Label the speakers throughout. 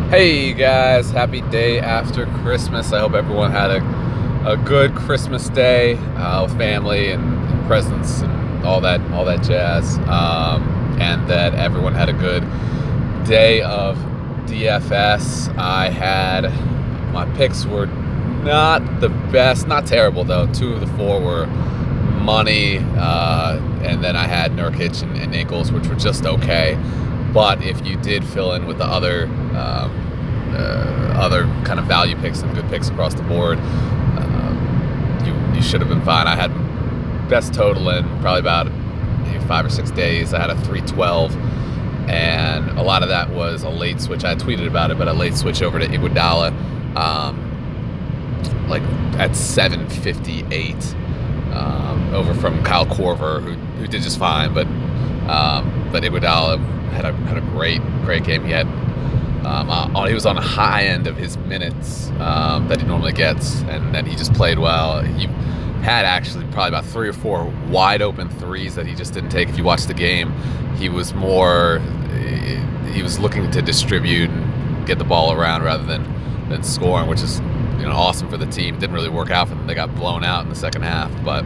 Speaker 1: Hey guys, happy day after Christmas. I hope everyone had a good Christmas day with family and presents and all that jazz, and that everyone had a good day of DFS. I had my picks were not the best, not terrible though. Two of the four were money, and then I had Nurkic and Ingles, which were just okay. But if you did fill in with the other kind of value picks and good picks across the board, you should have been fine. I had best total in probably about 5 or 6 days. I had a 312, and a lot of that was a late switch. I tweeted about it, but a late switch over to Iguodala, like at 7:58, over from Kyle Korver, who did just fine, but Iguodala had a great game. He had he was on the high end of his minutes that he normally gets, and then he just played well. He had actually probably about 3 or 4 wide open threes that he just didn't take. If you watch the game, he was looking to distribute and get the ball around rather than scoring, which is awesome for the team. It didn't really work out for them. They got blown out in the second half. But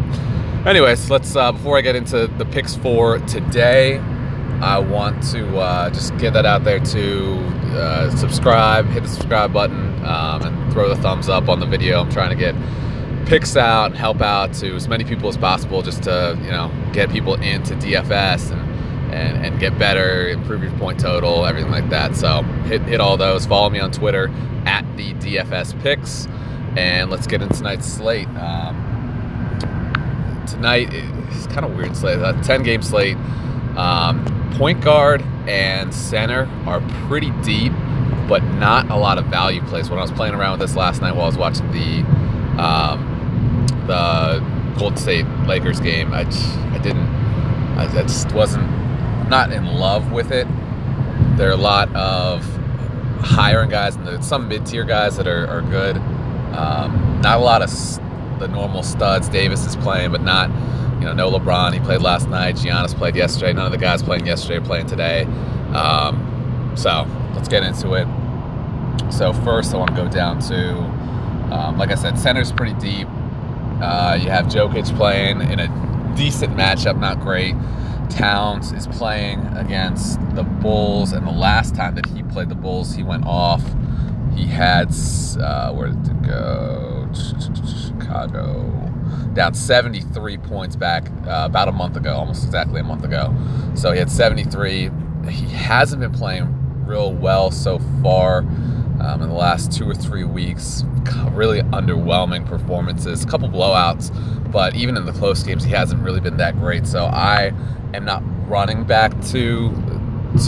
Speaker 1: anyways, let's before I get into the picks for today, I want to just get that out there to subscribe, hit the subscribe button, and throw the thumbs up on the video. I'm trying to get picks out and help out to as many people as possible, just to get people into DFS and get better, improve your point total, everything like that. So hit all those. Follow me on Twitter at the DFS Picks, and let's get into tonight's slate. Tonight it's kind of weird slate, a 10-game slate. Point guard and center are pretty deep, but not a lot of value plays. When I was playing around with this last night while I was watching the Golden State Lakers game, I just wasn't not in love with it. There are a lot of higher end guys and there's some mid-tier guys that are good. Not a lot of the normal studs. Davis is playing, but not. No LeBron. He played last night. Giannis played yesterday. None of the guys playing yesterday are playing today. So let's get into it. So first, I want to go down to, like I said, center's pretty deep. You have Jokic playing in a decent matchup, not great. Towns is playing against the Bulls, and the last time that he played the Bulls, he went off. He had, where did it go? Chicago. Down 73 points back about a month ago, almost exactly a month ago. So he had 73. He hasn't been playing real well so far in the last 2 or 3 weeks. Really underwhelming performances, a couple blowouts, but even in the close games, he hasn't really been that great. So I am not running back to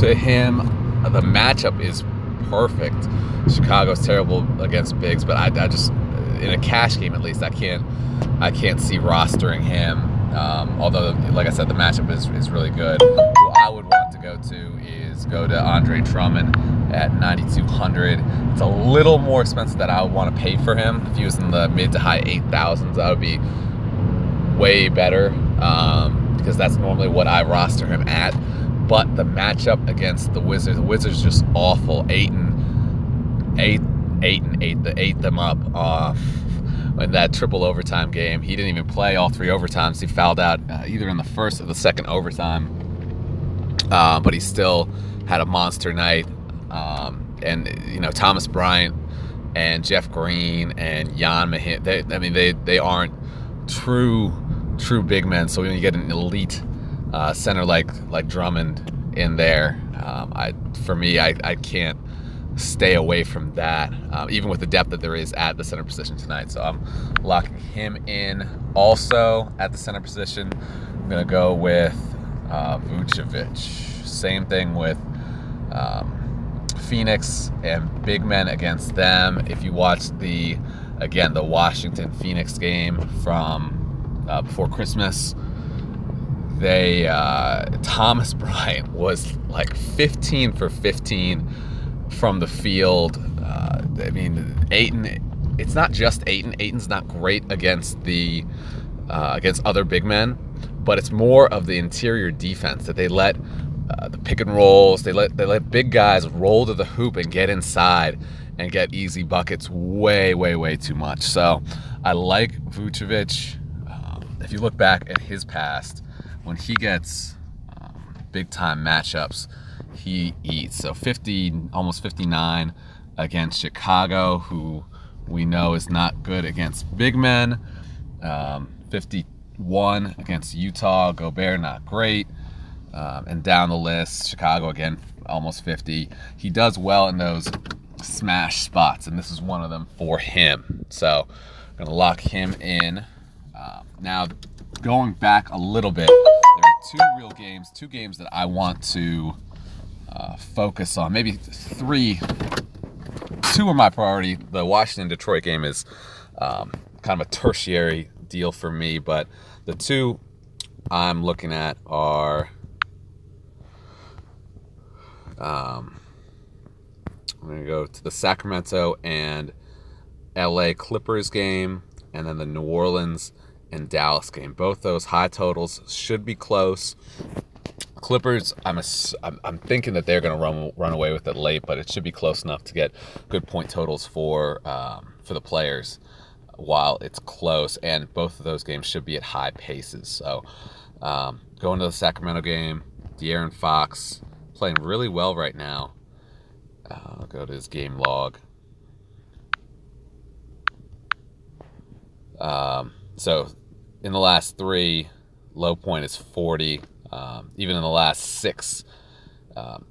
Speaker 1: him. The matchup is perfect. Chicago's terrible against bigs, but I just, in a cash game at least, I can't see rostering him. Although, like I said, the matchup is really good. Who I would want to go to Andre Drummond at 9,200. It's a little more expensive than I would want to pay for him. If he was in the mid to high 8,000s, that would be way better, because that's normally what I roster him at. But the matchup against the Wizards just awful. 8 and 8. They ate them up in that triple overtime game. He didn't even play all 3 overtimes. He fouled out either in the first or the second overtime, but he still had a monster night. And Thomas Bryant and Jeff Green and Jan Mahin, they aren't true big men. So when you get an elite center like Drummond in there, I can't stay away from that, even with the depth that there is at the center position tonight. So I'm locking him in. Also at the center position, I'm going to go with Vucevic. Same thing with Phoenix and big men against them. If you watch the Washington-Phoenix game from before Christmas, Thomas Bryant was like 15 for 15 from the field. Ayton, it's not just Ayton. Ayton's not great against against other big men, but it's more of the interior defense that they let the pick and rolls. They let big guys roll to the hoop and get inside and get easy buckets way too much. So I like Vucevic. If you look back at his past, when he gets big time matchups, he eats. So 50, almost 59 against Chicago, who we know is not good against big men. 51 against Utah, Gobert not great. And down the list, Chicago again, almost 50. He does well in those smash spots, and this is one of them for him. So I'm going to lock him in. Now, going back a little bit, there are two games that I want to focus on. Maybe three. Two are my priority. The Washington-Detroit game is kind of a tertiary deal for me, but the two I'm looking at are I'm going to go to the Sacramento and LA Clippers game, and then the New Orleans and Dallas game. Both those high totals should be close. Clippers, I'm thinking that they're going to run away with it late, but it should be close enough to get good point totals for the players while it's close. And both of those games should be at high paces. So going to the Sacramento game, De'Aaron Fox playing really well right now. I'll go to his game log. So in the last three, low point is 40. Even in the last six,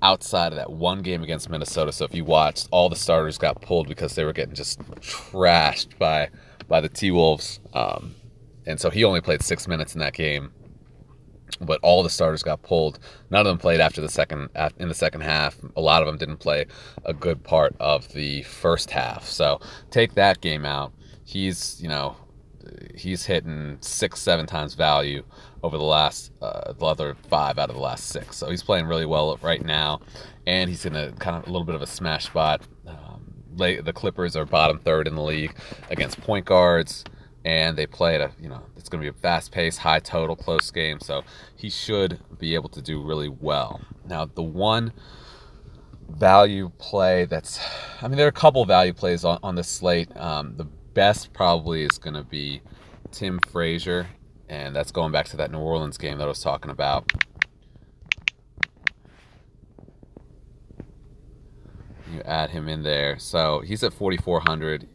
Speaker 1: outside of that one game against Minnesota. So if you watched, all the starters got pulled because they were getting just trashed by the T-Wolves. And so he only played 6 minutes in that game. But all the starters got pulled. None of them played in the second half. A lot of them didn't play a good part of the first half. So take that game out. He's hitting 6-7 times value over the last the other 5 out of the last 6. So he's playing really well right now, and he's in a kind of a little bit of a smash spot. The Clippers are bottom third in the league against point guards, and they play at it's going to be a fast-paced, high total, close game. So he should be able to do really well. Now, the one value play there are a couple value plays on this slate. The best probably is going to be Tim Frazier, and that's going back to that New Orleans game that I was talking about. You add him in there. So he's at 4,400.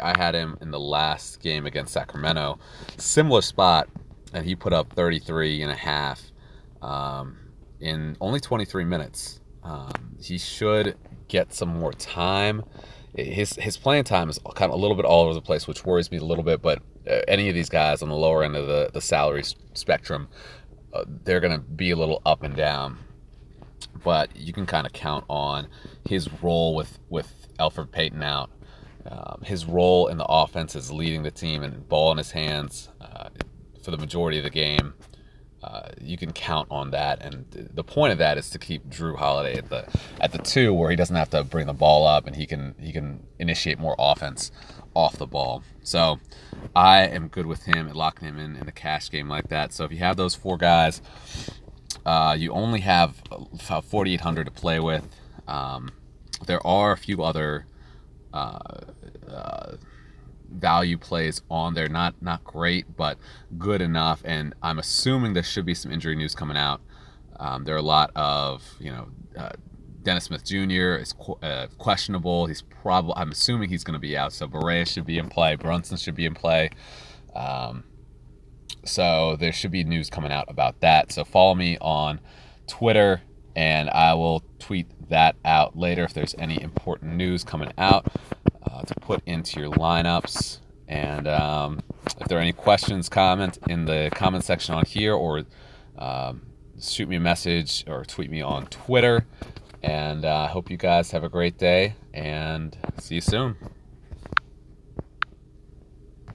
Speaker 1: I had him in the last game against Sacramento. Similar spot, and he put up 33 and a half in only 23 minutes. He should get some more time. His playing time is kind of a little bit all over the place, which worries me a little bit, but any of these guys on the lower end of the salary spectrum, they're going to be a little up and down. But you can kind of count on his role with Elfrid Payton out. His role in the offense is leading the team and ball in his hands for the majority of the game. You can count on that, and the point of that is to keep Drew Holiday at the 2, where he doesn't have to bring the ball up, and he can initiate more offense off the ball. So I am good with him and locking him in a cash game like that. So if you have those 4 guys, you only have 4,800 to play with. There are a few other value plays on there, not great, but good enough, and I'm assuming there should be some injury news coming out. There are a lot of Dennis Smith Jr. is questionable. I'm assuming he's going to be out, so Barea should be in play, Brunson should be in play. So there should be news coming out about that. So follow me on Twitter, and I will tweet that out later if there's any important news coming out to put into your lineups. And if there are any questions, comment in the comment section on here, or shoot me a message or tweet me on Twitter. And I hope you guys have a great day, and see you soon.